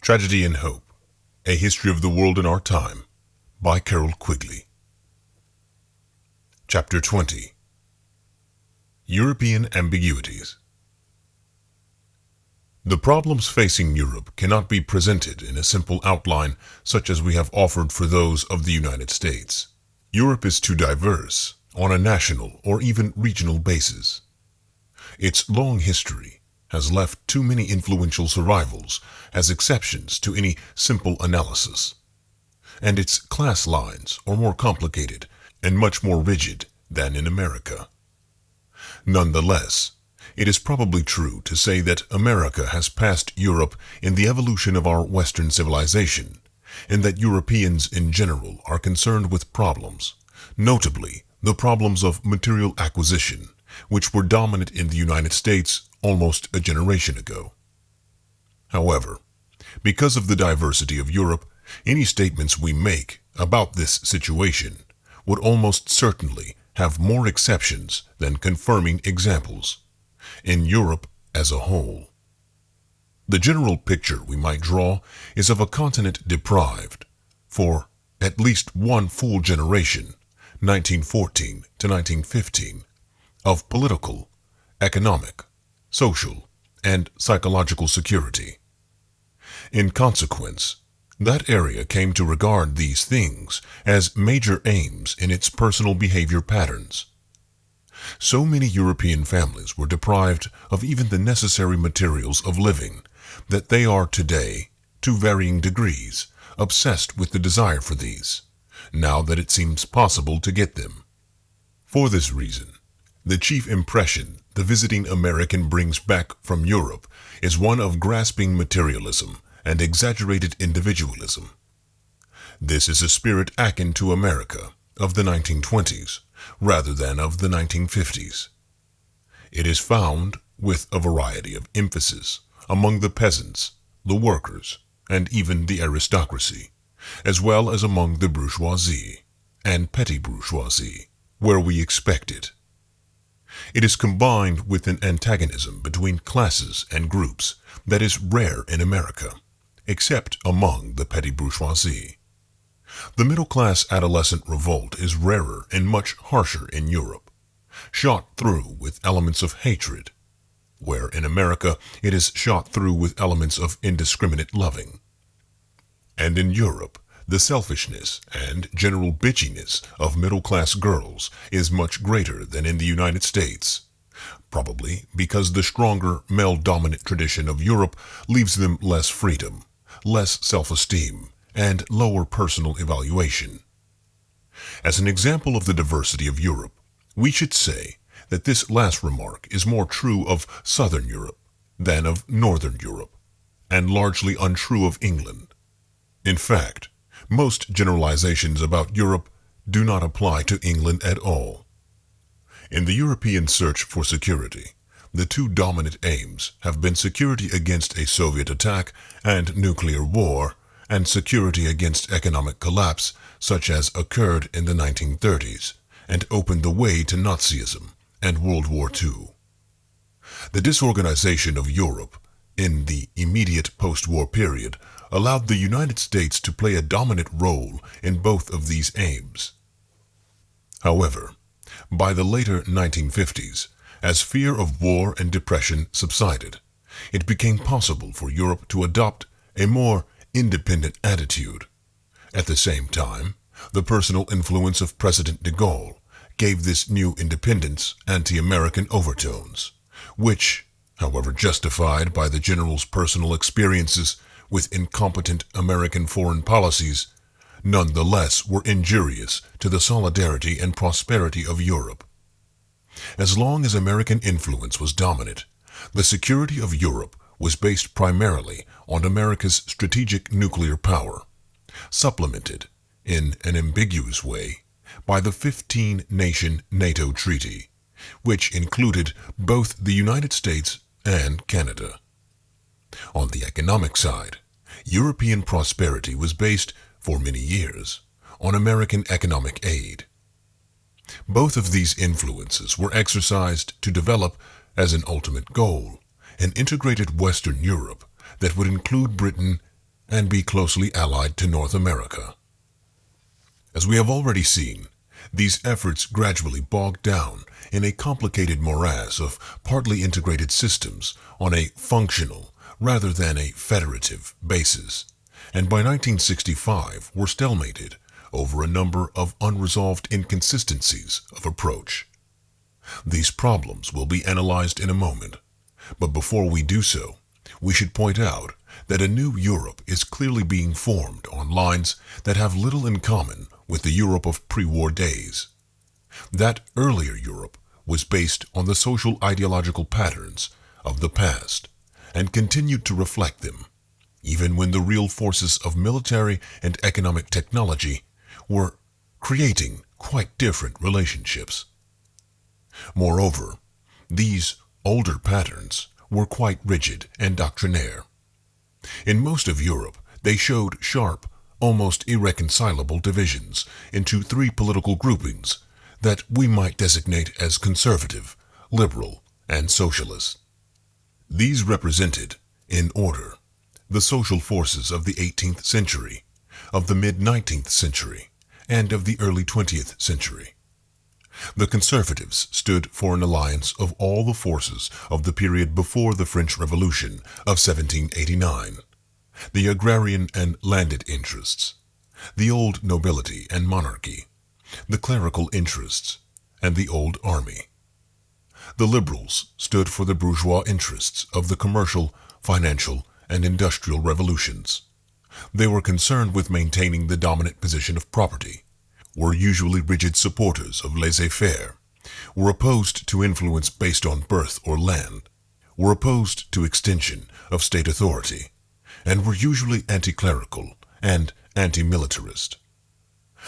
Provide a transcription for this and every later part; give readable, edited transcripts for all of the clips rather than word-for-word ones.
Tragedy and Hope, A History of the World in Our Time, by Carroll Quigley. Chapter 20. European Ambiguities. The problems facing Europe cannot be presented in a simple outline such as we have offered for those of the United States. Europe is too diverse on a national or even regional basis. Its long history has left too many influential survivals as exceptions to any simple analysis, and its class lines are more complicated and much more rigid than in America. Nonetheless, it is probably true to say that America has passed Europe in the evolution of our Western civilization, and that Europeans in general are concerned with problems, notably the problems of material acquisition, which were dominant in the United States almost a generation ago. However, because of the diversity of Europe, any statements we make about this situation would almost certainly have more exceptions than confirming examples in Europe as a whole. The general picture we might draw is of a continent deprived, for at least one full generation, 1914 to 1915, of political, economic, social, and psychological security. In consequence, that area came to regard these things as major aims in its personal behavior patterns. So many European families were deprived of even the necessary materials of living that they are today, to varying degrees, obsessed with the desire for these, now that it seems possible to get them. For this reason, the chief impression the visiting American brings back from Europe is one of grasping materialism and exaggerated individualism. This is a spirit akin to America of the 1920s rather than of the 1950s. It is found with a variety of emphasis among the peasants, the workers, and even the aristocracy, as well as among the bourgeoisie and petty bourgeoisie, where we expect it. It is combined with an antagonism between classes and groups that is rare in America, except among the petty bourgeoisie. The middle-class adolescent revolt is rarer and much harsher in Europe, shot through with elements of hatred, where in America it is shot through with elements of indiscriminate loving. And in Europe, the selfishness and general bitchiness of middle-class girls is much greater than in the United States, probably because the stronger male-dominant tradition of Europe leaves them less freedom, less self-esteem, and lower personal evaluation. As an example of the diversity of Europe, we should say that this last remark is more true of Southern Europe than of Northern Europe, and largely untrue of England. In fact, most generalizations about Europe do not apply to England at all. In the European search for security, the two dominant aims have been security against a Soviet attack and nuclear war, and security against economic collapse such as occurred in the 1930s and opened the way to Nazism and World War II. The disorganization of Europe in the immediate post-war period allowed the United States to play a dominant role in both of these aims. However, by the later 1950s, as fear of war and depression subsided, it became possible for Europe to adopt a more independent attitude. At the same time, the personal influence of President de Gaulle gave this new independence anti-American overtones, which, however justified by the general's personal experiences with incompetent American foreign policies, nonetheless were injurious to the solidarity and prosperity of Europe. As long as American influence was dominant, the security of Europe was based primarily on America's strategic nuclear power, supplemented, in an ambiguous way, by the 15-nation NATO Treaty, which included both the United States and Canada. On the economic side, European prosperity was based, for many years, on American economic aid. Both of these influences were exercised to develop, as an ultimate goal, an integrated Western Europe that would include Britain and be closely allied to North America. As we have already seen, these efforts gradually bogged down in a complicated morass of partly integrated systems on a functional rather than a federative basis, and by 1965 were stalemated over a number of unresolved inconsistencies of approach. These problems will be analyzed in a moment, but before we do so, we should point out that a new Europe is clearly being formed on lines that have little in common with the Europe of pre-war days. That earlier Europe was based on the social ideological patterns of the past and continued to reflect them, even when the real forces of military and economic technology were creating quite different relationships. Moreover, these older patterns were quite rigid and doctrinaire. In most of Europe, they showed sharp, almost irreconcilable divisions into three political groupings that we might designate as conservative, liberal, and socialist. These represented, in order, the social forces of the 18th century, of the mid-19th century, and of the early 20th century. The conservatives stood for an alliance of all the forces of the period before the French Revolution of 1789, the agrarian and landed interests, the old nobility and monarchy, the clerical interests, and the old army. The liberals stood for the bourgeois interests of the commercial, financial, and industrial revolutions. They were concerned with maintaining the dominant position of property, were usually rigid supporters of laissez-faire, were opposed to influence based on birth or land, were opposed to extension of state authority, and were usually anti-clerical and anti-militarist.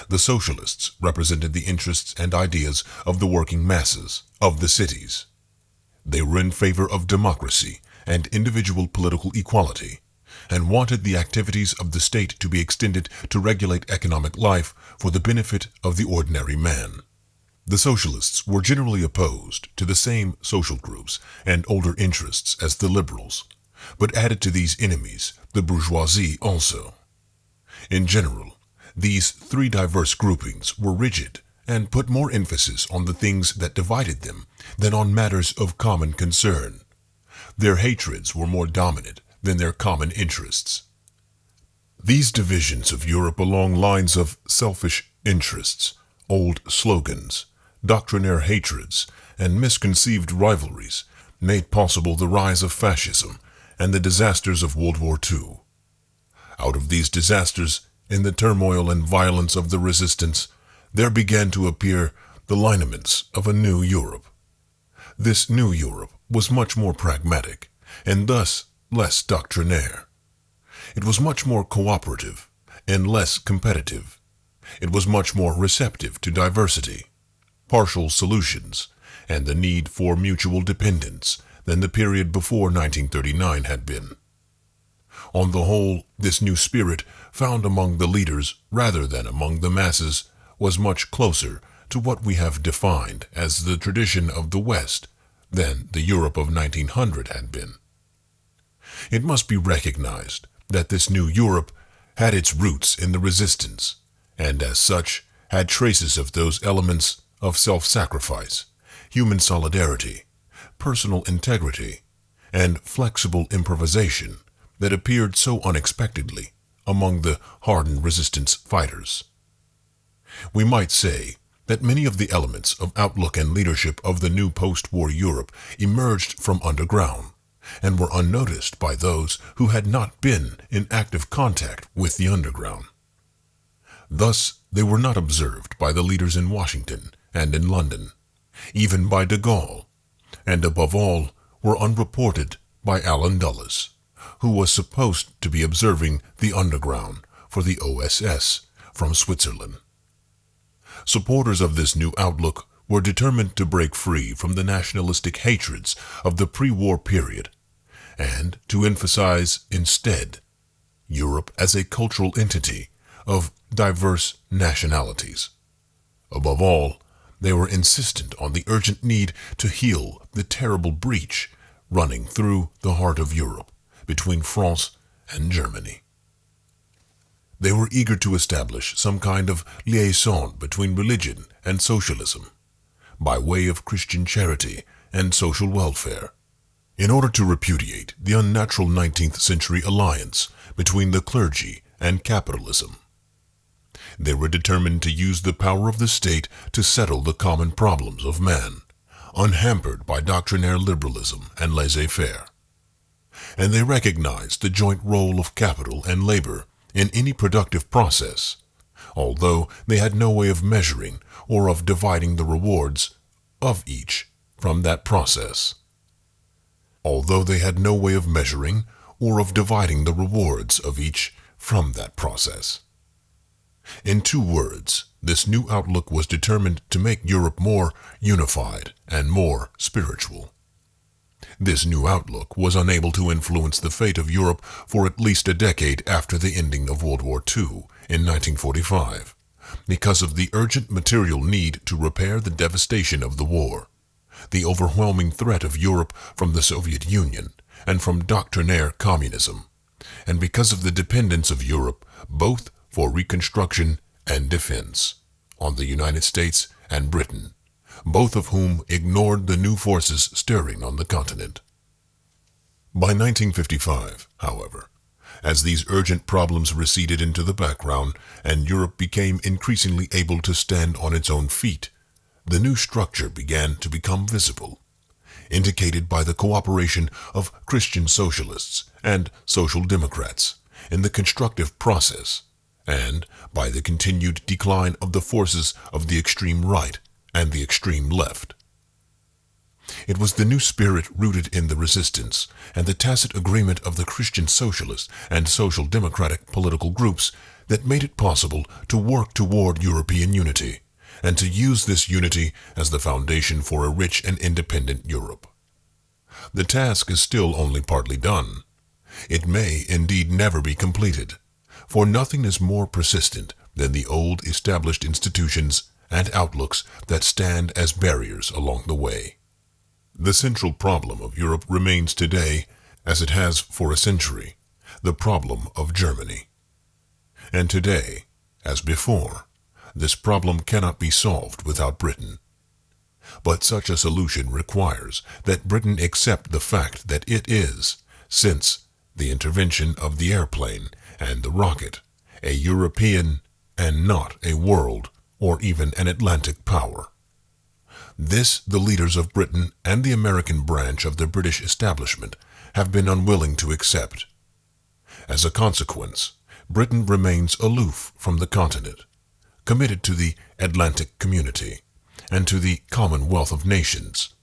The Socialists represented the interests and ideas of the working masses of the cities. They were in favor of democracy and individual political equality, and wanted the activities of the state to be extended to regulate economic life for the benefit of the ordinary man. The Socialists were generally opposed to the same social groups and older interests as the liberals, but added to these enemies the bourgeoisie also. In general, these three diverse groupings were rigid and put more emphasis on the things that divided them than on matters of common concern. Their hatreds were more dominant than their common interests. These divisions of Europe along lines of selfish interests, old slogans, doctrinaire hatreds, and misconceived rivalries made possible the rise of fascism and the disasters of World War II. Out of these disasters, in the turmoil and violence of the resistance, there began to appear the lineaments of a new Europe. This new Europe was much more pragmatic, and thus less doctrinaire. It was much more cooperative and less competitive. It was much more receptive to diversity, partial solutions, and the need for mutual dependence than the period before 1939 had been. On the whole, this new spirit found among the leaders rather than among the masses was much closer to what we have defined as the tradition of the West than the Europe of 1900 had been. It must be recognized that this new Europe had its roots in the resistance, and as such had traces of those elements of self-sacrifice, human solidarity, personal integrity, and flexible improvisation that appeared so unexpectedly among the hardened resistance fighters. We might say that many of the elements of outlook and leadership of the new post-war Europe emerged from underground and were unnoticed by those who had not been in active contact with the underground. Thus, they were not observed by the leaders in Washington and in London, even by de Gaulle, and above all, were unreported by Allen Dulles, who was supposed to be observing the underground for the OSS from Switzerland. Supporters of this new outlook were determined to break free from the nationalistic hatreds of the pre-war period and to emphasize instead Europe as a cultural entity of diverse nationalities. Above all, they were insistent on the urgent need to heal the terrible breach running through the heart of Europe between France and Germany. They were eager to establish some kind of liaison between religion and socialism, by way of Christian charity and social welfare, in order to repudiate the unnatural 19th century alliance between the clergy and capitalism. They were determined to use the power of the state to settle the common problems of man, unhampered by doctrinaire liberalism and laissez-faire. And they recognized the joint role of capital and labor in any productive process, although they had no way of measuring or of dividing the rewards of each from that process. Although they had no way of measuring or of dividing the rewards of each from that process. In 2 words, this new outlook was determined to make Europe more unified and more spiritual. This new outlook was unable to influence the fate of Europe for at least a decade after the ending of World War II in 1945, because of the urgent material need to repair the devastation of the war, the overwhelming threat of Europe from the Soviet Union and from doctrinaire communism, and because of the dependence of Europe, both for reconstruction and defense, on the United States and Britain, both of whom ignored the new forces stirring on the continent. By 1955, however, as these urgent problems receded into the background and Europe became increasingly able to stand on its own feet, the new structure began to become visible, indicated by the cooperation of Christian Socialists and Social Democrats in the constructive process, and by the continued decline of the forces of the extreme right and the extreme left. It was the new spirit rooted in the resistance and the tacit agreement of the Christian Socialist and Social Democratic political groups that made it possible to work toward European unity, and to use this unity as the foundation for a rich and independent Europe. The task is still only partly done. It may indeed never be completed, for nothing is more persistent than the old established institutions and outlooks that stand as barriers along the way. The central problem of Europe remains today, as it has for a century, the problem of Germany. And today, as before, this problem cannot be solved without Britain. But such a solution requires that Britain accept the fact that it is, since the intervention of the airplane and the rocket, a European and not a world or even an Atlantic power. This the leaders of Britain and the American branch of the British establishment have been unwilling to accept. As a consequence, Britain remains aloof from the continent, committed to the Atlantic community and to the Commonwealth of Nations,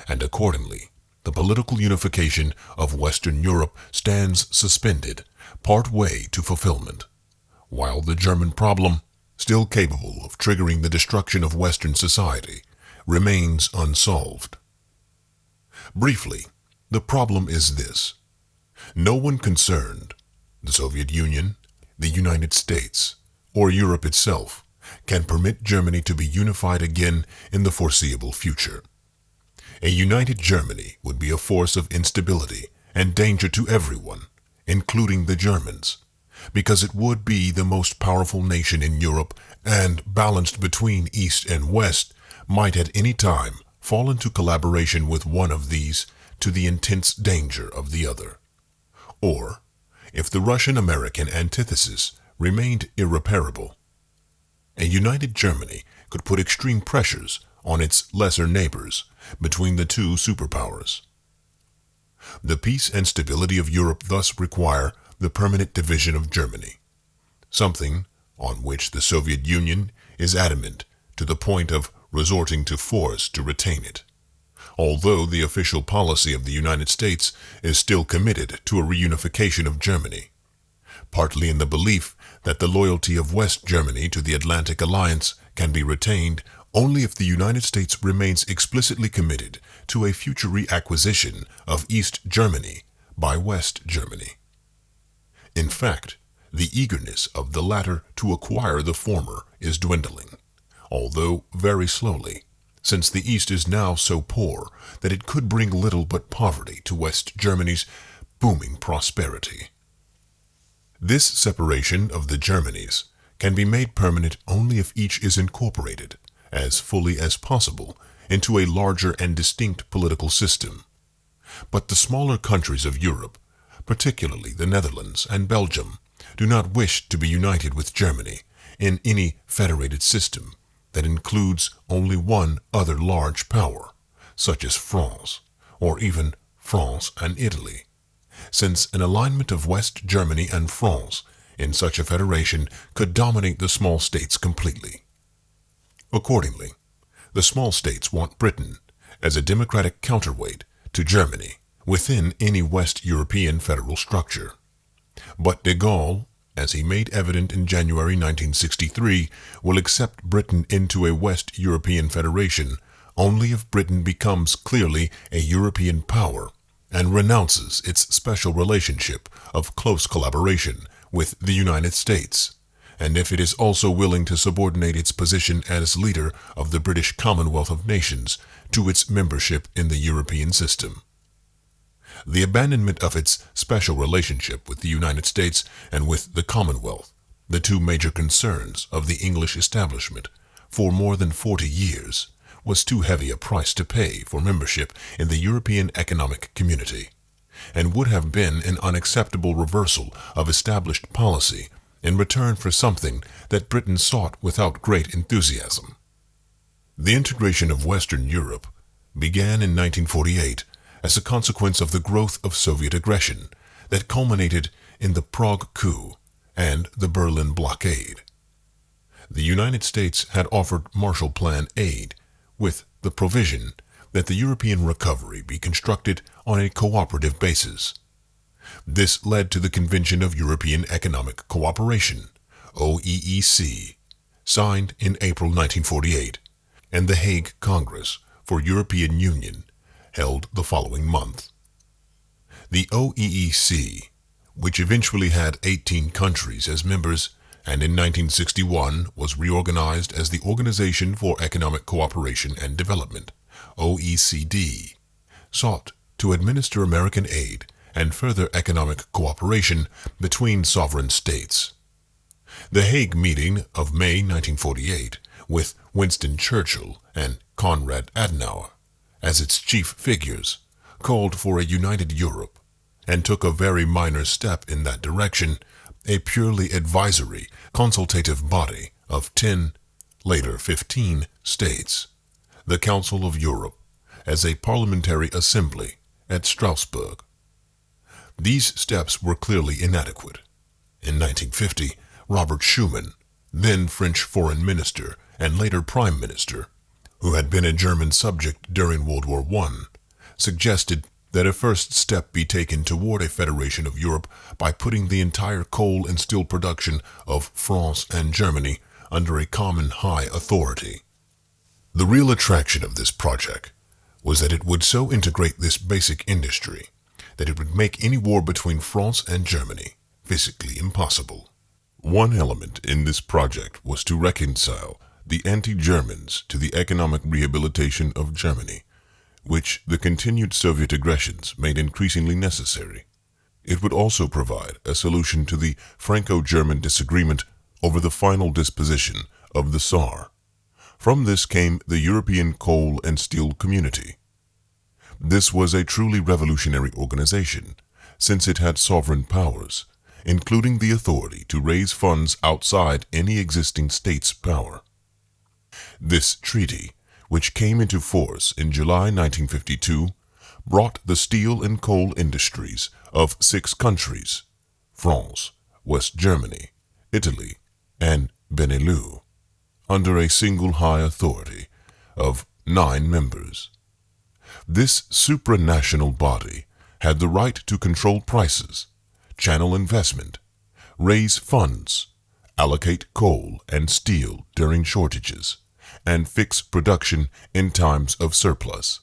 and accordingly, the political unification of Western Europe stands suspended part way to fulfillment, while the German problem, still capable of triggering the destruction of Western society, remains unsolved. Briefly, the problem is this. No one concerned, the Soviet Union, the United States, or Europe itself, can permit Germany to be unified again in the foreseeable future. A united Germany would be a force of instability and danger to everyone, including the Germans, because it would be the most powerful nation in Europe and, balanced between East and West, might at any time fall into collaboration with one of these to the intense danger of the other. Or, if the Russian-American antithesis remained irreparable, a united Germany could put extreme pressures on its lesser neighbors between the two superpowers. The peace and stability of Europe thus require the permanent division of Germany, something on which the Soviet Union is adamant to the point of resorting to force to retain it, although the official policy of the United States is still committed to a reunification of Germany, partly in the belief that the loyalty of West Germany to the Atlantic Alliance can be retained only if the United States remains explicitly committed to a future reacquisition of East Germany by West Germany. In fact, the eagerness of the latter to acquire the former is dwindling, although very slowly, since the East is now so poor that it could bring little but poverty to West Germany's booming prosperity. This separation of the Germanies can be made permanent only if each is incorporated, as fully as possible, into a larger and distinct political system. But the smaller countries of Europe, particularly the Netherlands and Belgium, do not wish to be united with Germany in any federated system that includes only one other large power, such as France, or even France and Italy, since an alignment of West Germany and France in such a federation could dominate the small states completely. Accordingly, the small states want Britain as a democratic counterweight to Germany within any West European federal structure. But de Gaulle, as he made evident in January 1963, will accept Britain into a West European federation only if Britain becomes clearly a European power and renounces its special relationship of close collaboration with the United States, and if it is also willing to subordinate its position as leader of the British Commonwealth of Nations to its membership in the European system. The abandonment of its special relationship with the United States and with the Commonwealth, the two major concerns of the English establishment for more than 40 years, was too heavy a price to pay for membership in the European Economic Community, and would have been an unacceptable reversal of established policy in return for something that Britain sought without great enthusiasm. The integration of Western Europe began in 1948 as a consequence of the growth of Soviet aggression that culminated in the Prague coup and the Berlin blockade. The United States had offered Marshall Plan aid with the provision that the European recovery be constructed on a cooperative basis. This led to the Convention of European Economic Cooperation, OEEC, signed in April 1948, and the Hague Congress for European Union, held the following month. The OEEC, which eventually had 18 countries as members, and in 1961 was reorganized as the Organization for Economic Cooperation and Development, OECD, sought to administer American aid and further economic cooperation between sovereign states. The Hague meeting of May 1948, with Winston Churchill and Konrad Adenauer as its chief figures, called for a united Europe, and took a very minor step in that direction, a purely advisory, consultative body of 10, later 15, states, the Council of Europe, as a parliamentary assembly at Strasbourg. These steps were clearly inadequate. In 1950, Robert Schuman, then French foreign minister and later prime minister, who had been a German subject during World War I, suggested that a first step be taken toward a federation of Europe by putting the entire coal and steel production of France and Germany under a common high authority. The real attraction of this project was that it would so integrate this basic industry that it would make any war between France and Germany physically impossible. One element in this project was to reconcile the anti-Germans to the economic rehabilitation of Germany, which the continued Soviet aggressions made increasingly necessary. It would also provide a solution to the Franco-German disagreement over the final disposition of the Saar. From this came the European Coal and Steel Community. This was a truly revolutionary organization, since it had sovereign powers, including the authority to raise funds outside any existing state's power. This treaty, which came into force in July 1952, brought the steel and coal industries of 6 countries, France, West Germany, Italy, and Benelux, under a single high authority of 9 members. This supranational body had the right to control prices, channel investment, raise funds, allocate coal and steel during shortages, and fix production in times of surplus.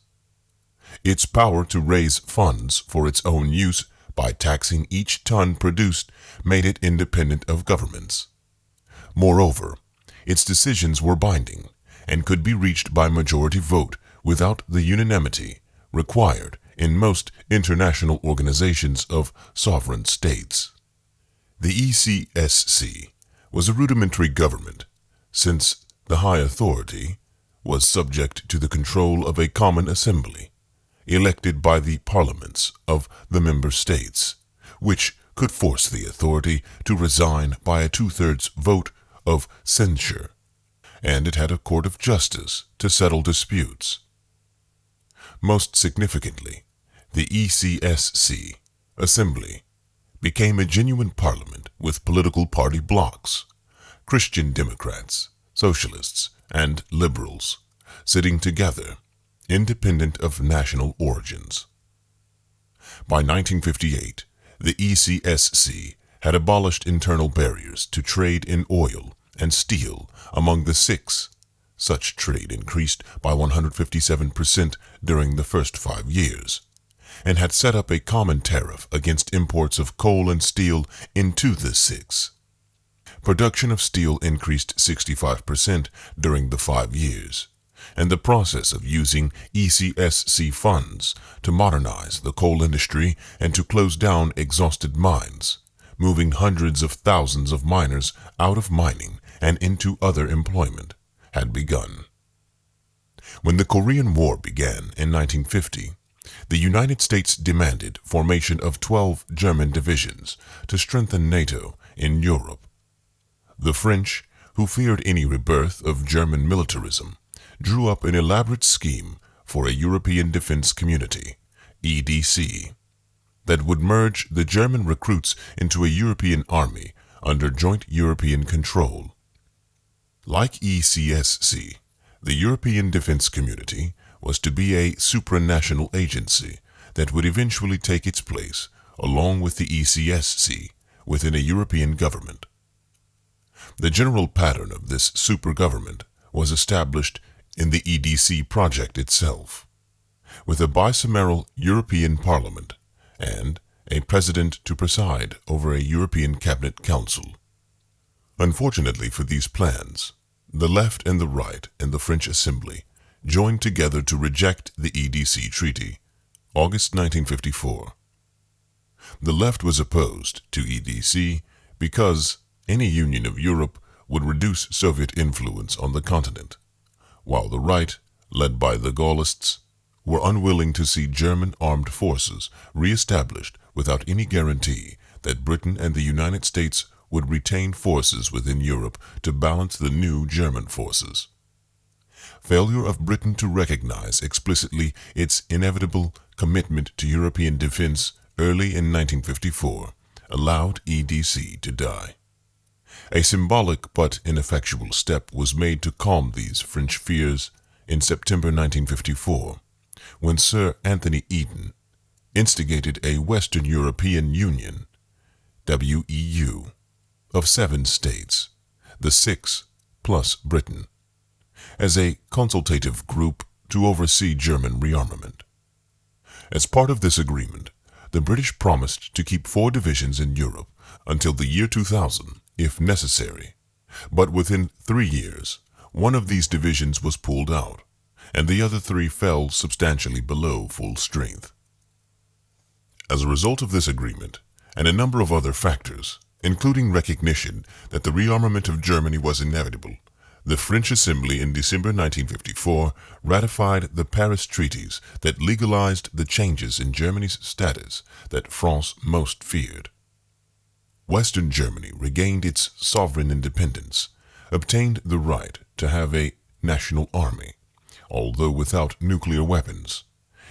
Its power to raise funds for its own use by taxing each ton produced made it independent of governments. Moreover, its decisions were binding and could be reached by majority vote without the unanimity required in most international organizations of sovereign states. The ECSC was a rudimentary government, since the high authority was subject to the control of a common assembly, elected by the parliaments of the member states, which could force the authority to resign by a two-thirds vote of censure, and it had a court of justice to settle disputes. Most significantly, the ECSC assembly became a genuine parliament with political party blocs, Christian Democrats, Socialists, and Liberals, sitting together, independent of national origins. By 1958, the ECSC had abolished internal barriers to trade in oil and steel among the six. Such trade increased by 157% during the first 5 years, and had set up a common tariff against imports of coal and steel into the six. Production of steel increased 65% during the 5 years, and the process of using ECSC funds to modernize the coal industry and to close down exhausted mines, moving hundreds of thousands of miners out of mining and into other employment, had begun. When the Korean War began in 1950, the United States demanded formation of 12 German divisions to strengthen NATO in Europe. The French, who feared any rebirth of German militarism, drew up an elaborate scheme for a European Defense Community, EDC, that would merge the German recruits into a European army under joint European control. Like ECSC, the European Defense Community was to be a supranational agency that would eventually take its place, along with the ECSC, within a European government. The general pattern of this super-government was established in the EDC project itself, with a bicameral European Parliament and a president to preside over a European Cabinet Council. Unfortunately for these plans, the left and the right in the French Assembly joined together to reject the Eec Treaty, August 1954. The left was opposed to EDC because any union of Europe would reduce Soviet influence on the continent, while the right, led by the Gaullists, were unwilling to see German armed forces re-established without any guarantee that Britain and the United States would retain forces within Europe to balance the new German forces. Failure of Britain to recognize explicitly its inevitable commitment to European defense early in 1954 allowed EDC to die. A symbolic but ineffectual step was made to calm these French fears in September 1954, when Sir Anthony Eden instigated a Western European Union, WEU, of 7 states, the 6 plus Britain, as a consultative group to oversee German rearmament. As part of this agreement, the British promised to keep 4 divisions in Europe until the year 2000, if necessary, but within 3 years, one of these divisions was pulled out, and the other 3 fell substantially below full strength. As a result of this agreement, and a number of other factors, including recognition that the rearmament of Germany was inevitable, the French Assembly in December 1954 ratified the Paris Treaties that legalized the changes in Germany's status that France most feared. Western Germany regained its sovereign independence, obtained the right to have a national army, although without nuclear weapons,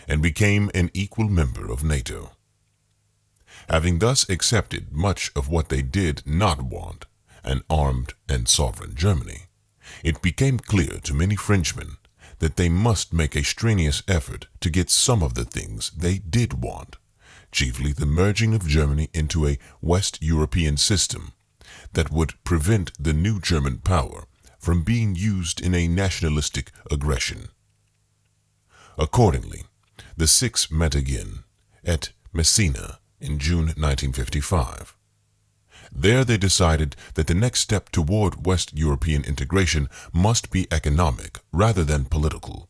and became an equal member of NATO. Having thus accepted much of what they did not want, an armed and sovereign Germany, it became clear to many Frenchmen that they must make a strenuous effort to get some of the things they did want, chiefly the merging of Germany into a West European system that would prevent the new German power from being used in a nationalistic aggression. Accordingly, the 6 met again at Messina in June 1955. There they decided that the next step toward West European integration must be economic rather than political.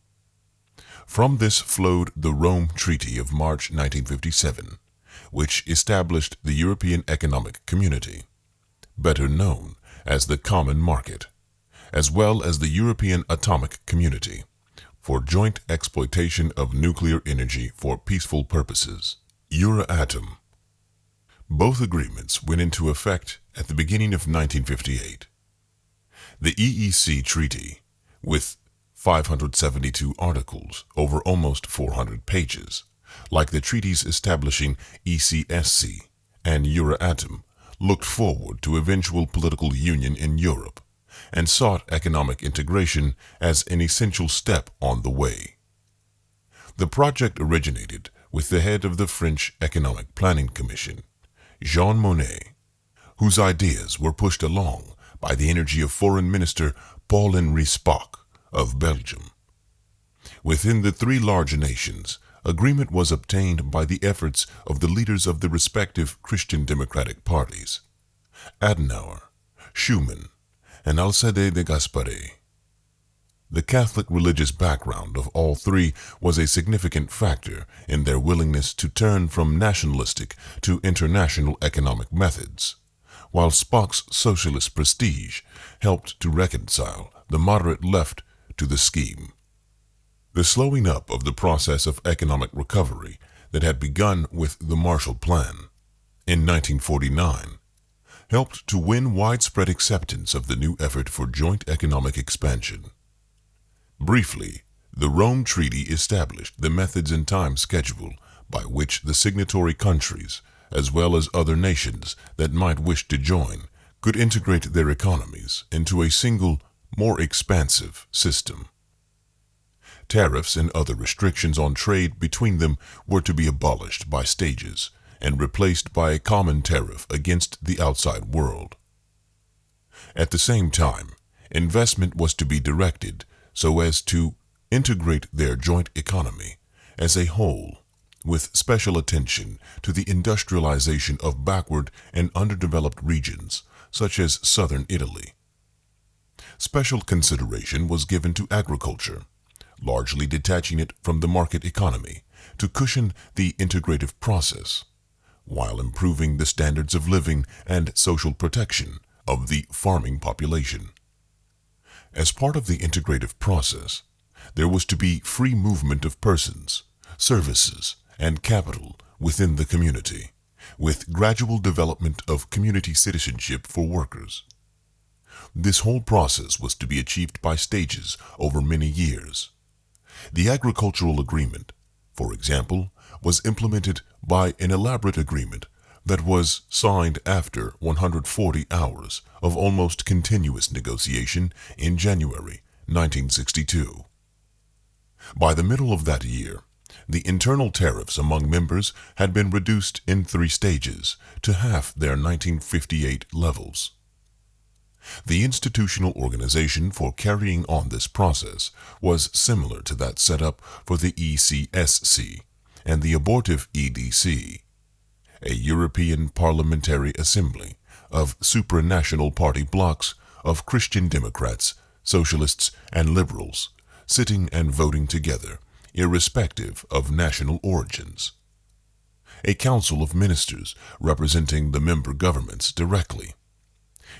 From this flowed the Rome Treaty of March 1957, which established the European Economic Community. better known as the Common Market, as well as the European Atomic Community, for joint exploitation of nuclear energy for peaceful purposes, Euratom. Both agreements went into effect at the beginning of 1958. The Eec Treaty, with 572 articles over almost 400 pages, like the treaties establishing ECSC and Euratom, looked forward to eventual political union in Europe and sought economic integration as an essential step on the way. The project originated with the head of the French Economic Planning Commission, Jean Monnet, whose ideas were pushed along by the energy of Foreign Minister Paul-Henri Spaak of Belgium. Within the three large nations, agreement was obtained by the efforts of the leaders of the respective Christian Democratic parties, Adenauer, Schuman, and Alcide de Gasperi. The Catholic religious background of all three was a significant factor in their willingness to turn from nationalistic to international economic methods, while Spaak's socialist prestige helped to reconcile the moderate left to the scheme. The slowing up of the process of economic recovery that had begun with the Marshall Plan in 1949 helped to win widespread acceptance of the new effort for joint economic expansion. Briefly, the Rome Treaty established the methods and time schedule by which the signatory countries, as well as other nations that might wish to join, could integrate their economies into a single, more expansive system. Tariffs and other restrictions on trade between them were to be abolished by stages and replaced by a common tariff against the outside world. At the same time, investment was to be directed so as to integrate their joint economy as a whole, with special attention to the industrialization of backward and underdeveloped regions, such as southern Italy. Special consideration was given to agriculture, largely detaching it from the market economy to cushion the integrative process, while improving the standards of living and social protection of the farming population. As part of the integrative process, there was to be free movement of persons, services, and capital within the community, with gradual development of community citizenship for workers. This whole process was to be achieved by stages over many years. The agricultural agreement, for example, was implemented by an elaborate agreement that was signed after 140 hours of almost continuous negotiation in January 1962. By the middle of that year, the internal tariffs among members had been reduced in 3 stages to half their 1958 levels. The institutional organization for carrying on this process was similar to that set up for the ECSC and the abortive EDC, a European Parliamentary Assembly of supranational party blocs of Christian Democrats, Socialists, and Liberals, sitting and voting together, irrespective of national origins. A council of ministers representing the member governments directly.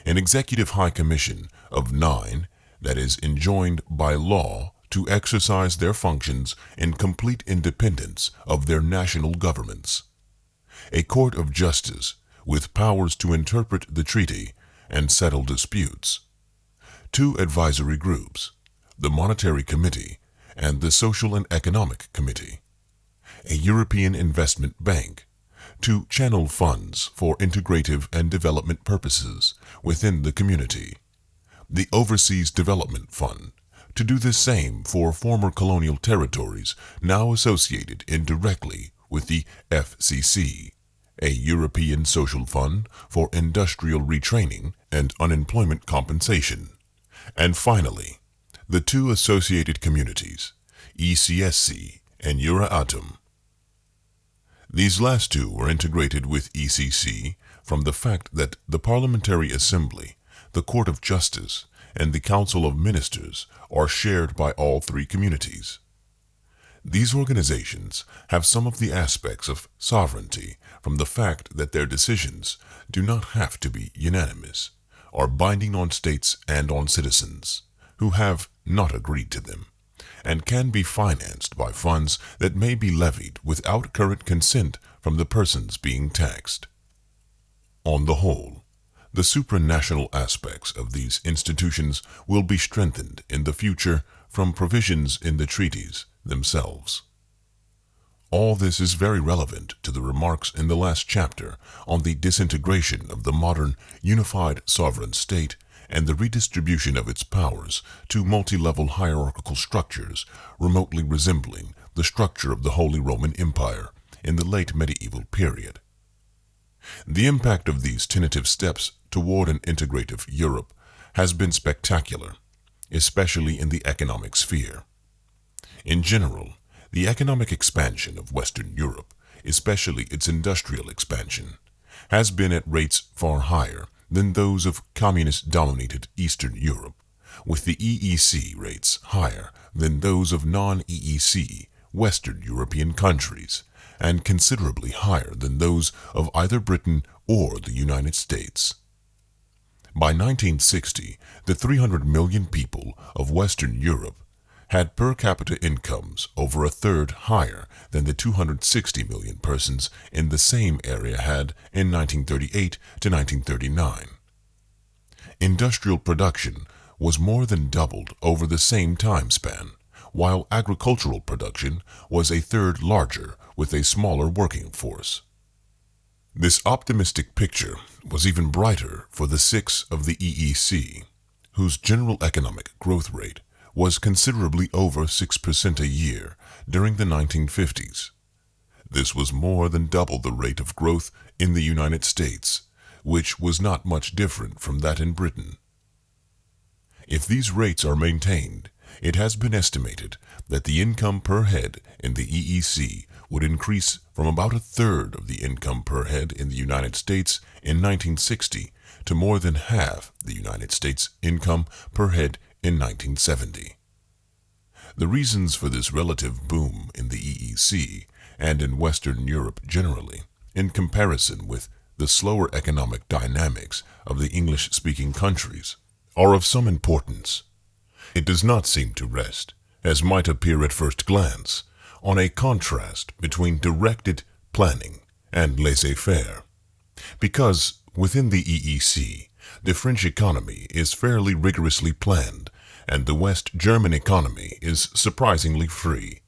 An executive high commission of 9 that is enjoined by law to exercise their functions in complete independence of their national governments. A court of justice with powers to interpret the treaty and settle disputes. 2 advisory groups, the Monetary Committee and the Social and Economic Committee. A European Investment Bank to channel funds for integrative and development purposes within the community. The Overseas Development Fund to do the same for former colonial territories now associated indirectly with the FCC, a European Social Fund for industrial retraining and unemployment compensation. And finally, the 2 associated communities, ECSC and Euratom. These last 2 were integrated with ECC from the fact that the Parliamentary Assembly, the Court of Justice, and the Council of Ministers are shared by all 3 communities. These organizations have some of the aspects of sovereignty from the fact that their decisions do not have to be unanimous, are binding on states and on citizens who have not agreed to them, and can be financed by funds that may be levied without current consent from the persons being taxed. On the whole, the supranational aspects of these institutions will be strengthened in the future from provisions in the treaties themselves. All this is very relevant to the remarks in the last chapter on the disintegration of the modern unified sovereign state and the redistribution of its powers to multi-level hierarchical structures remotely resembling the structure of the Holy Roman Empire in the late medieval period. The impact of these tentative steps toward an integrative Europe has been spectacular, especially in the economic sphere. In general, the economic expansion of Western Europe, especially its industrial expansion, has been at rates far higher than those of communist-dominated Eastern Europe, with the EEC rates higher than those of non-EEC Western European countries, and considerably higher than those of either Britain or the United States. By 1960, the 300 million people of Western Europe had per capita incomes over a third higher than the 260 million persons in the same area had in 1938 to 1939. Industrial production was more than doubled over the same time span, while agricultural production was a third larger with a smaller working force. This optimistic picture was even brighter for the six of the EEC, whose general economic growth rate was considerably over 6% a year during the 1950s. This was more than double the rate of growth in the United States, which was not much different from that in Britain. If these rates are maintained, it has been estimated that the income per head in the EEC would increase from about a third of the income per head in the United States in 1960 to more than half the United States income per head in 1970. The reasons for this relative boom in the EEC and in Western Europe generally, in comparison with the slower economic dynamics of the English-speaking countries, are of some importance. It does not seem to rest, as might appear at first glance, on a contrast between directed planning and laissez-faire, because within the EEC, the French economy is fairly rigorously planned, and the West German economy is surprisingly free.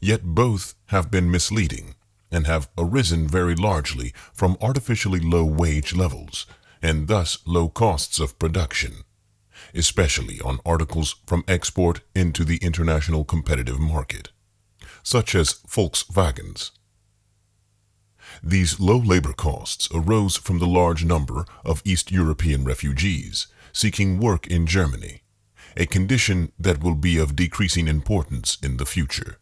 Yet both have been misleading and have arisen very largely from artificially low wage levels and thus low costs of production, especially on articles from export into the international competitive market, such as Volkswagens. These low labor costs arose from the large number of East European refugees seeking work in Germany, a condition that will be of decreasing importance in the future.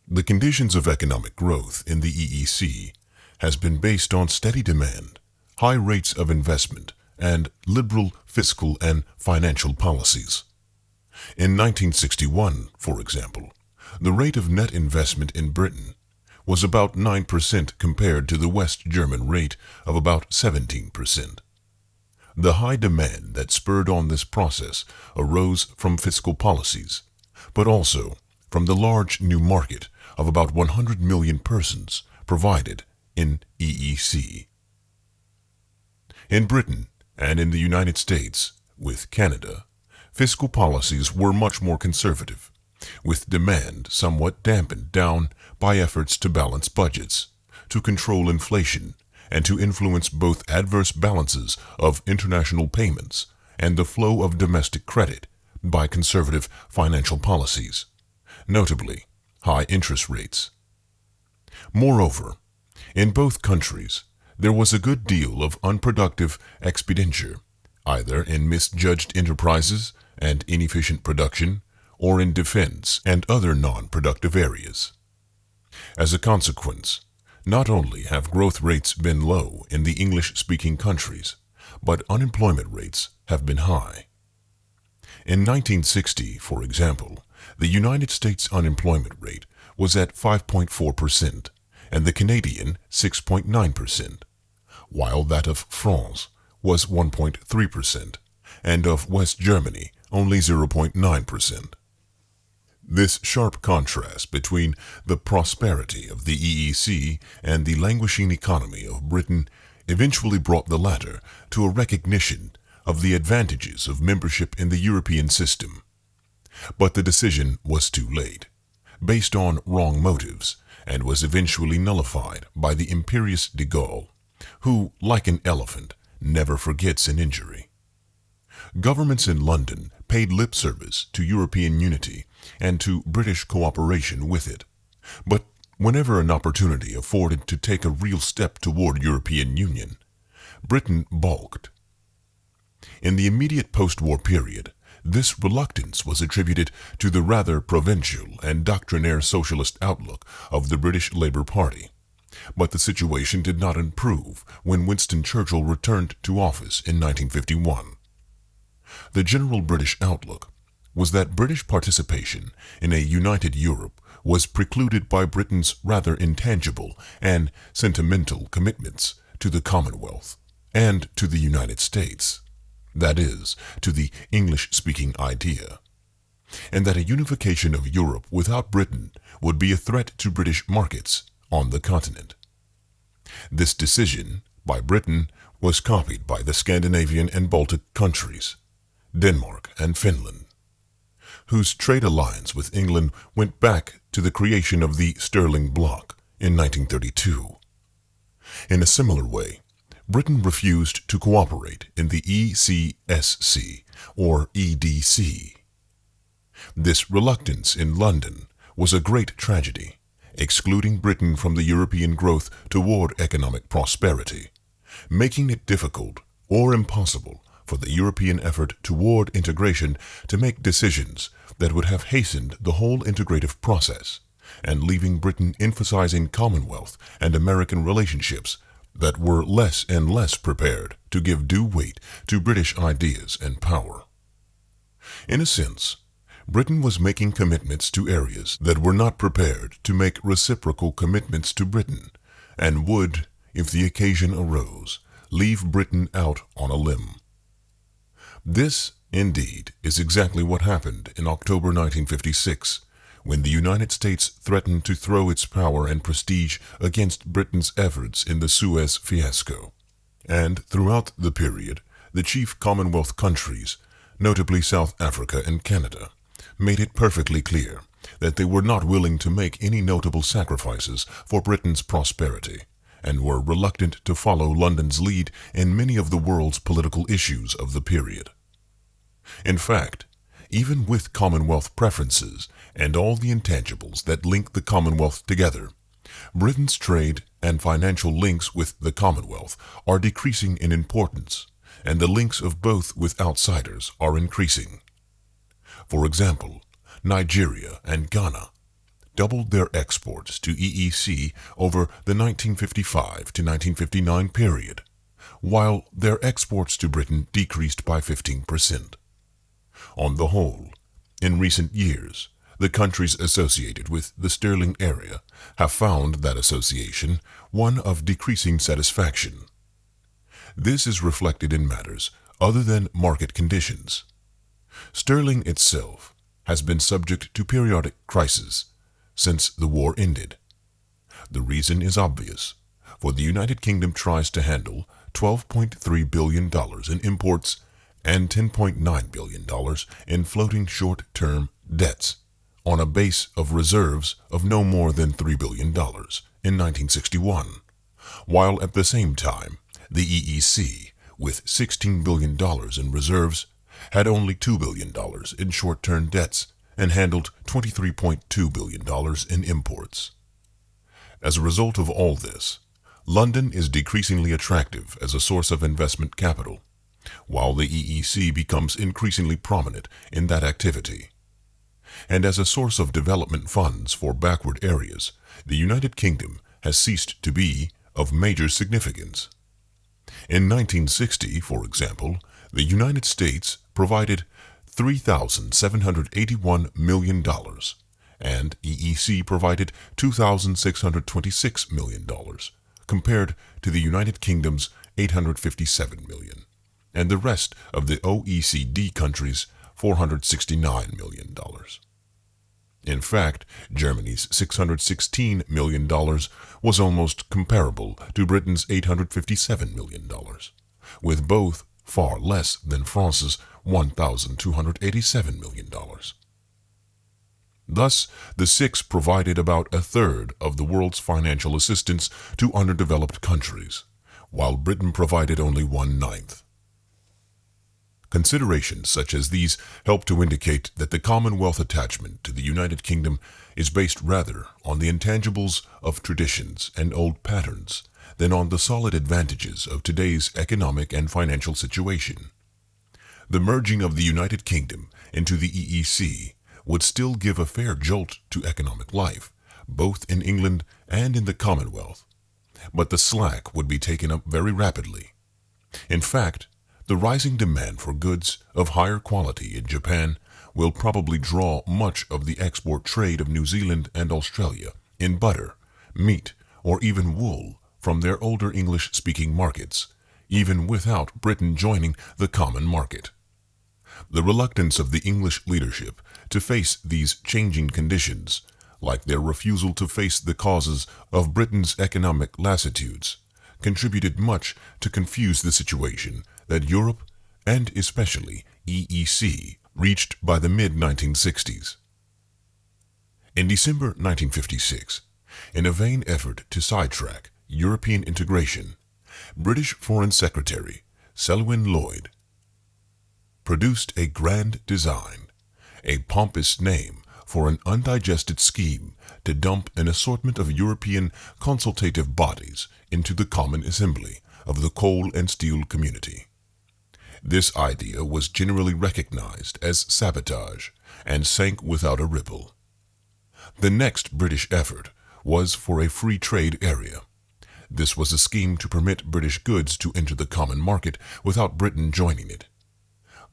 The conditions of economic growth in the EEC has been based on steady demand, high rates of investment, and liberal fiscal and financial policies. In 1961, for example, the rate of net investment in Britain was about 9% compared to the West German rate of about 17%. The high demand that spurred on this process arose from fiscal policies, but also from the large new market of about 100 million persons provided in EEC. In Britain and in the United States, with Canada, fiscal policies were much more conservative, with demand somewhat dampened down by efforts to balance budgets, to control inflation, and to influence both adverse balances of international payments and the flow of domestic credit by conservative financial policies, notably high interest rates. Moreover, in both countries, there was a good deal of unproductive expenditure, either in misjudged enterprises and inefficient production, or in defense and other non-productive areas. As a consequence, not only have growth rates been low in the English-speaking countries, but unemployment rates have been high. In 1960, for example, the United States unemployment rate was at 5.4%, and the Canadian 6.9%, while that of France was 1.3%, and of West Germany only 0.9%. This sharp contrast between the prosperity of the EEC and the languishing economy of Britain eventually brought the latter to a recognition of the advantages of membership in the European system. But the decision was too late, based on wrong motives, and was eventually nullified by the imperious de Gaulle, who, like an elephant, never forgets an injury. Governments in London paid lip service to European unity and to British cooperation with it, but whenever an opportunity afforded to take a real step toward European Union, Britain balked. In the immediate post-war period, this reluctance was attributed to the rather provincial and doctrinaire socialist outlook of the British Labour Party. But the situation did not improve when Winston Churchill returned to office in 1951. The general British outlook was that British participation in a united Europe was precluded by Britain's rather intangible and sentimental commitments to the Commonwealth and to the United States, that is, to the English-speaking idea, and that a unification of Europe without Britain would be a threat to British markets on the continent. This decision by Britain was copied by the Scandinavian and Baltic countries, Denmark and Finland, whose trade alliance with England went back to the creation of the Sterling Bloc in 1932. In a similar way, Britain refused to cooperate in the ECSC, or EDC. This reluctance in London was a great tragedy, excluding Britain from the European growth toward economic prosperity, making it difficult or impossible for the European effort toward integration to make decisions that would have hastened the whole integrative process, and leaving Britain emphasizing Commonwealth and American relationships that were less and less prepared to give due weight to British ideas and power. In a sense, Britain was making commitments to areas that were not prepared to make reciprocal commitments to Britain, and would, if the occasion arose, leave Britain out on a limb. This, indeed, is exactly what happened in October 1956, when the United States threatened to throw its power and prestige against Britain's efforts in the Suez fiasco. And throughout the period, the chief Commonwealth countries, notably South Africa and Canada, made it perfectly clear that they were not willing to make any notable sacrifices for Britain's prosperity, and were reluctant to follow London's lead in many of the world's political issues of the period. In fact, even with Commonwealth preferences and all the intangibles that link the Commonwealth together, Britain's trade and financial links with the Commonwealth are decreasing in importance, and the links of both with outsiders are increasing. For example, Nigeria and Ghana doubled their exports to EEC over the 1955 to 1959 period, while their exports to Britain decreased by 15%. On the whole, in recent years, the countries associated with the Sterling area have found that association one of decreasing satisfaction. This is reflected in matters other than market conditions. Sterling itself has been subject to periodic crises since the war ended. The reason is obvious, for the United Kingdom tries to handle $12.3 billion in imports and $10.9 billion in floating short-term debts on a base of reserves of no more than $3 billion in 1961, while at the same time the EEC, with $16 billion in reserves, had only $2 billion in short-term debts and handled $23.2 billion in imports. As a result of all this, London is decreasingly attractive as a source of investment capital, while the EEC becomes increasingly prominent in that activity. And as a source of development funds for backward areas, the United Kingdom has ceased to be of major significance. In 1960, for example, the United States provided $3,781 million, and EEC provided $2,626 million, compared to the United Kingdom's $857 million, and the rest of the OECD countries' $469 million. In fact, Germany's $616 million was almost comparable to Britain's $857 million, with both far less than France's $1,287 million. Thus, the six provided about a third of the world's financial assistance to underdeveloped countries, while Britain provided only 1/9. Considerations such as these help to indicate that the Commonwealth attachment to the United Kingdom is based rather on the intangibles of traditions and old patterns than on the solid advantages of today's economic and financial situation. The merging of the United Kingdom into the EEC would still give a fair jolt to economic life, both in England and in the Commonwealth, but the slack would be taken up very rapidly. In fact, the rising demand for goods of higher quality in Japan will probably draw much of the export trade of New Zealand and Australia in butter, meat, or even wool from their older English-speaking markets, even without Britain joining the common market. The reluctance of the English leadership to face these changing conditions, like their refusal to face the causes of Britain's economic lassitudes, contributed much to confuse the situation that Europe, and especially EEC, reached by the mid-1960s. In December 1956, in a vain effort to sidetrack European integration, British Foreign Secretary Selwyn Lloyd produced a grand design, a pompous name for an undigested scheme to dump an assortment of European consultative bodies into the common assembly of the coal and steel community. This idea was generally recognized as sabotage and sank without a ripple. The next British effort was for a free trade area. This was a scheme to permit British goods to enter the common market without Britain joining it.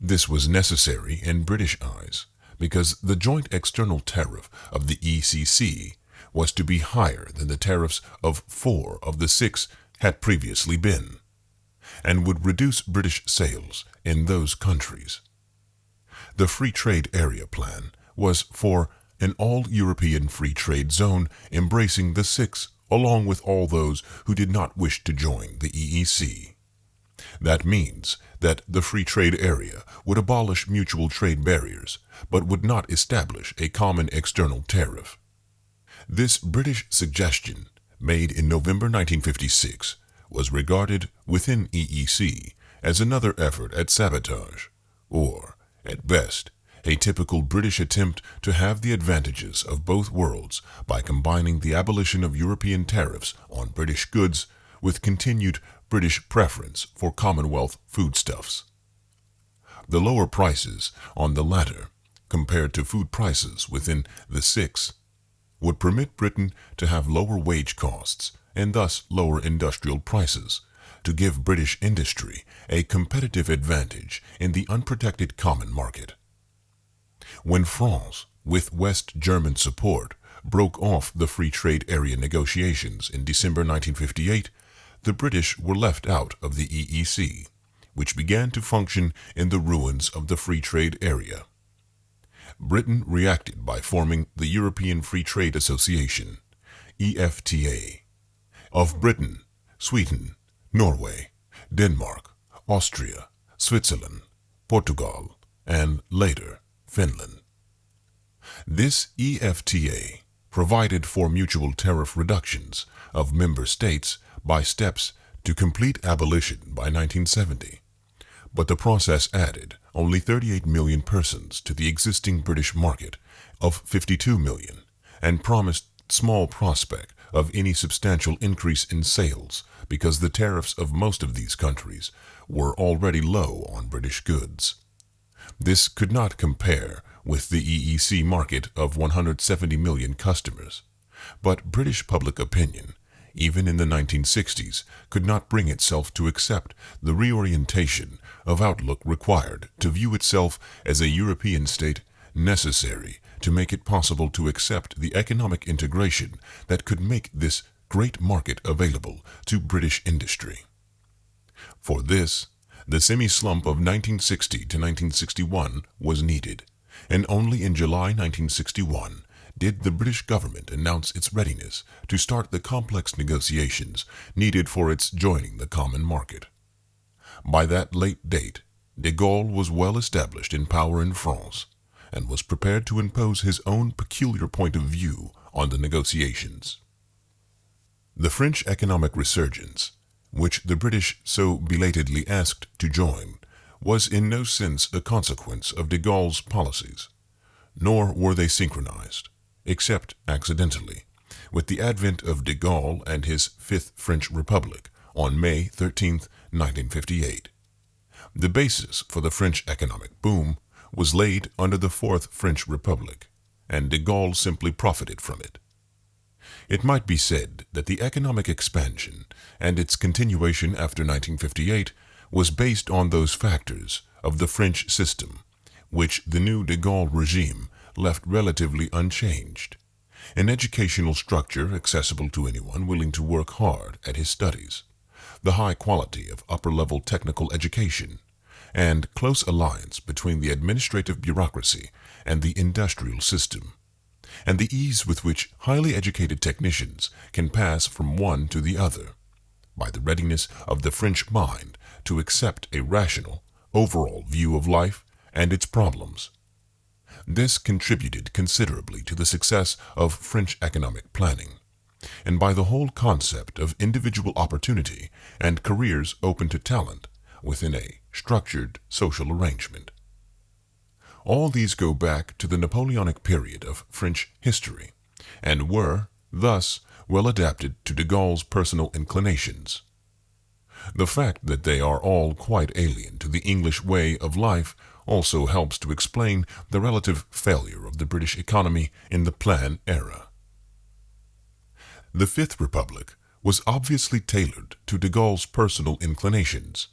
This was necessary in British eyes because the joint external tariff of the ECC was to be higher than the tariffs of 4 of the 6 had previously been, and would reduce British sales in those countries. The Free Trade Area Plan was for an all-European free trade zone embracing the 6 along with all those who did not wish to join the EEC. That means that the free trade area would abolish mutual trade barriers, but would not establish a common external tariff. This British suggestion, made in November 1956, was regarded within EEC as another effort at sabotage, or, at best, a typical British attempt to have the advantages of both worlds by combining the abolition of European tariffs on British goods with continued British preference for Commonwealth foodstuffs. The lower prices on the latter, compared to food prices within the 6, would permit Britain to have lower wage costs and thus lower industrial prices, to give British industry a competitive advantage in the unprotected common market. When France, with West German support, broke off the free trade area negotiations in December 1958, the British were left out of the EEC, which began to function in the ruins of the free trade area. Britain reacted by forming the European Free Trade Association, EFTA, of Britain, Sweden, Norway, Denmark, Austria, Switzerland, Portugal, and later, Finland. This EFTA provided for mutual tariff reductions of member states by steps to complete abolition by 1970, but the process added only 38 million persons to the existing British market of 52 million and promised small prospect of any substantial increase in sales because the tariffs of most of these countries were already low on British goods. This could not compare with the EEC market of 170 million customers, but British public opinion, even in the 1960s, could not bring itself to accept the reorientation of outlook required to view itself as a European state necessary to make it possible to accept the economic integration that could make this great market available to British industry. For this, the semi-slump of 1960 to 1961 was needed, and only in July 1961 did the British government announce its readiness to start the complex negotiations needed for its joining the common market. By that late date, de Gaulle was well established in power in France and was prepared to impose his own peculiar point of view on the negotiations. The French economic resurgence, which the British so belatedly asked to join, was in no sense a consequence of de Gaulle's policies, nor were they synchronized, except accidentally, with the advent of de Gaulle and his Fifth French Republic on May 13, 1958. The basis for the French economic boom was laid under the Fourth French Republic, and de Gaulle simply profited from it. It might be said that the economic expansion and its continuation after 1958 was based on those factors of the French system, which the new de Gaulle regime left relatively unchanged: an educational structure accessible to anyone willing to work hard at his studies, the high quality of upper-level technical education, and close alliance between the administrative bureaucracy and the industrial system, and the ease with which highly educated technicians can pass from one to the other, by the readiness of the French mind to accept a rational, overall view of life and its problems. This contributed considerably to the success of French economic planning, and by the whole concept of individual opportunity and careers open to talent within a structured social arrangement. All these go back to the Napoleonic period of French history, and were, thus, well adapted to de Gaulle's personal inclinations. The fact that they are all quite alien to the English way of life also helps to explain the relative failure of the British economy in the Plan era. The Fifth Republic was obviously tailored to de Gaulle's personal inclinations,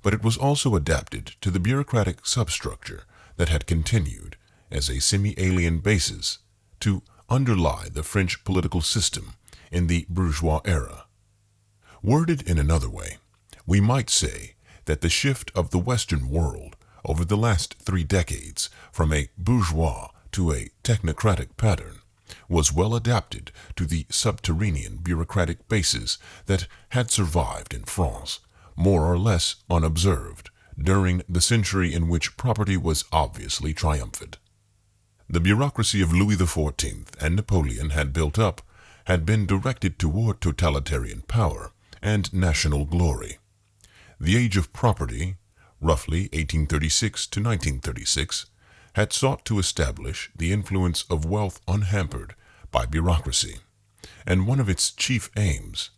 but it was also adapted to the bureaucratic substructure that had continued, as a semi-alien basis, to underlie the French political system in the bourgeois era. Worded in another way, we might say that the shift of the Western world over the last 3 decades from a bourgeois to a technocratic pattern was well adapted to the subterranean bureaucratic basis that had survived in France, more or less unobserved, during the century in which property was obviously triumphant. The bureaucracy of Louis XIV and Napoleon had built up had been directed toward totalitarian power and national glory. The age of property, roughly 1836 to 1936, had sought to establish the influence of wealth unhampered by bureaucracy, and one of its chief aims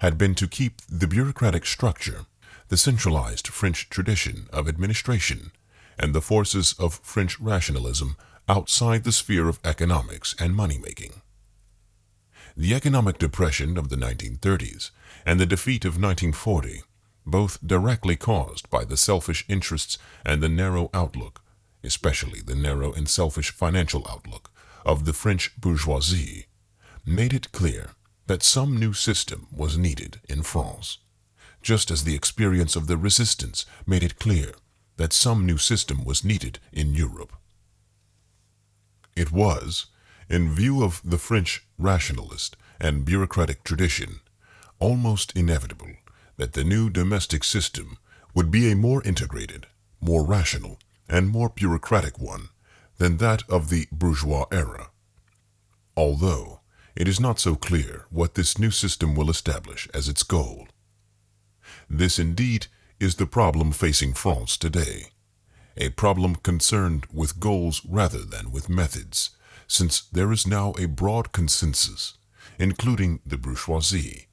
had been to keep the bureaucratic structure, the centralized French tradition of administration, and the forces of French rationalism outside the sphere of economics and money-making. The economic depression of the 1930s and the defeat of 1940, both directly caused by the selfish interests and the narrow outlook, especially the narrow and selfish financial outlook, of the French bourgeoisie, made it clear that some new system was needed in France, just as the experience of the resistance made it clear that some new system was needed in Europe. It was, in view of the French rationalist and bureaucratic tradition, almost inevitable that the new domestic system would be a more integrated, more rational, and more bureaucratic one than that of the bourgeois era, although it is not so clear what this new system will establish as its goal. This indeed is the problem facing France today, a problem concerned with goals rather than with methods, since there is now a broad consensus, including the bourgeoisie,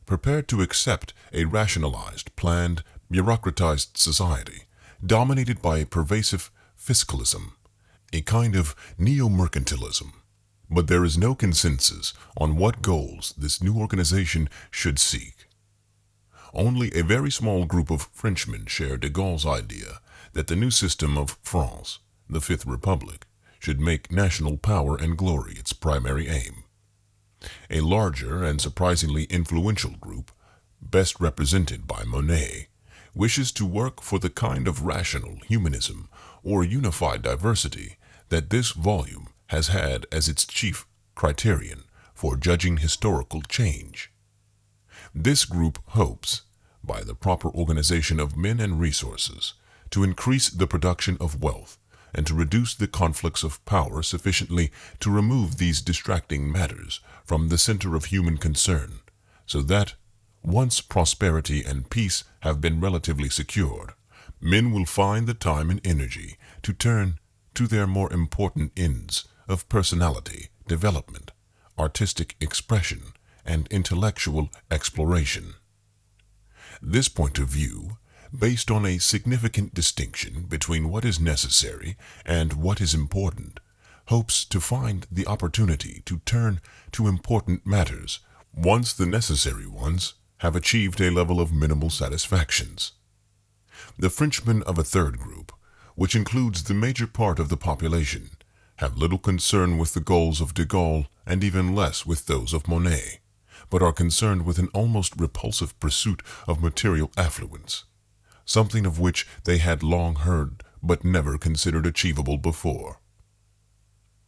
prepared to accept a rationalized, planned, bureaucratized society dominated by a pervasive fiscalism, a kind of neo-mercantilism. But there is no consensus on what goals this new organization should seek. Only a very small group of Frenchmen share de Gaulle's idea that the new system of France, the Fifth Republic, should make national power and glory its primary aim. A larger and surprisingly influential group, best represented by Monet, wishes to work for the kind of rational humanism or unified diversity that this volume has had as its chief criterion for judging historical change. This group hopes, by the proper organization of men and resources, to increase the production of wealth and to reduce the conflicts of power sufficiently to remove these distracting matters from the center of human concern, so that, once prosperity and peace have been relatively secured, men will find the time and energy to turn to their more important ends of personality development, artistic expression, and intellectual exploration. This point of view, based on a significant distinction between what is necessary and what is important, hopes to find the opportunity to turn to important matters once the necessary ones have achieved a level of minimal satisfactions. The Frenchmen of a third group, which includes the major part of the population, have little concern with the goals of de Gaulle and even less with those of Monet, but are concerned with an almost repulsive pursuit of material affluence, something of which they had long heard but never considered achievable before.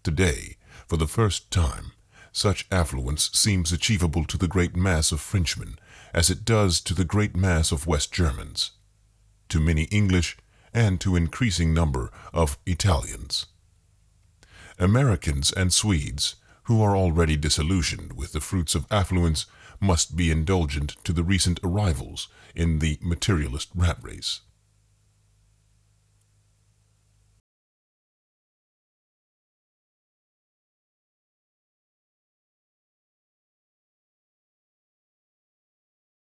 Today, for the first time, such affluence seems achievable to the great mass of Frenchmen as it does to the great mass of West Germans, to many English, and to increasing number of Italians. Americans and Swedes, who are already disillusioned with the fruits of affluence, must be indulgent to the recent arrivals in the materialist rat race.